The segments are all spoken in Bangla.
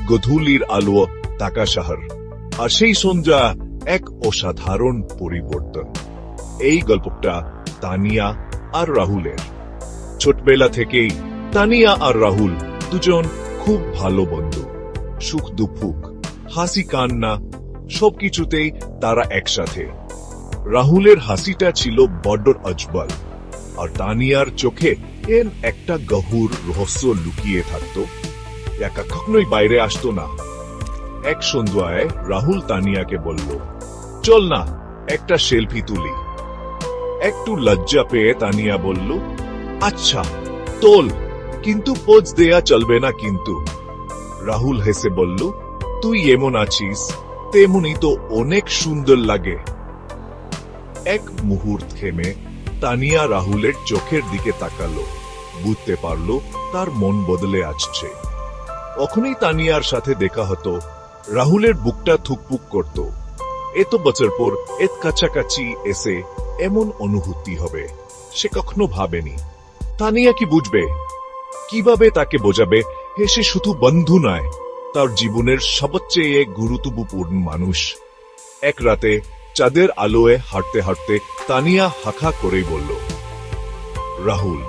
গধূলির আলো, টাকা শহর, আর সেই সন্ধ্যা এক অসাধারণ পরিবর্তন। এই গল্পটা তানিয়া আর রাহুলের। ছোটবেলা থেকেই তানিয়া আর রাহুল দুজন খুব ভালো বন্ধু। সুখ দুঃখ, হাসি কান্না সবকিছুতেই তারা একসাথে। রাহুলের হাসিটা ছিল বড্ড আজবাল, আর তানিয়ার চোখে একটা গভীর রহস্য লুকিয়ে থাকত, একা কখনোই বাইরে আসতো না। এক সন্ধ্যায় রাহুল তানিয়াকে বলল, চল না একটা সেলফি তুলি। একটু লজ্জা পেয়ে তানিয়া বলল, আচ্ছা তোল, কিন্তু পোজ দেয়া চলবে না কিন্তু। রাহুল হেসে বলল, তুই এমন আছিস তেমনই তো অনেক সুন্দর লাগে। এক মুহূর্ত থেমে তানিয়া রাহুলের চোখের দিকে তাকালো, বুঝতে পারল তার মন বদলে আসছে। তখনই তানিয়ার সাথে দেখা হতো, রাহুলের বুকটা থুকপুক করত। এত বছর পর এত কাছাকাছি এসে এমন অনুভূতি হবে সে কখনো ভাবেনি। তানিয়া কি বুঝবে, কিভাবে তাকে বোঝাবে সে শুধু বন্ধু নয়, তার জীবনের সবচেয়ে গুরুত্বপূর্ণ মানুষ। এক রাতে চাঁদের আলোয় হাঁটতে হাঁটতে তানিয়া হাঁকা করেই বলল, রাহুল,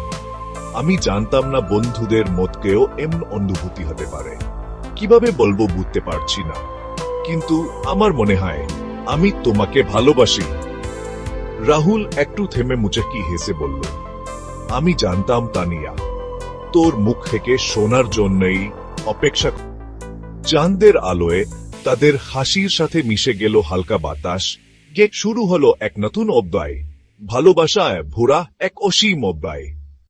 আমি জানতাম না বন্ধুদের মতকেও এমন অনুভূতি হতে পারে। কিভাবে বলবো বুঝতে পারছি না, কিন্তু আমার মনে হয় আমি তোমাকে ভালোবাসি। রাহুল একটু থেমে মুচকি হেসে বলল, আমি জানতাম তানিয়া, তোর মুখ থেকে শোনার জন্যই অপেক্ষা। চাঁদের আলোয় তাদের হাসির সাথে মিশে গেল হালকা বাতাস। শুরু হলো এক নতুন অধ্যায়, ভালোবাসায় ভরা এক অসীম অধ্যায়।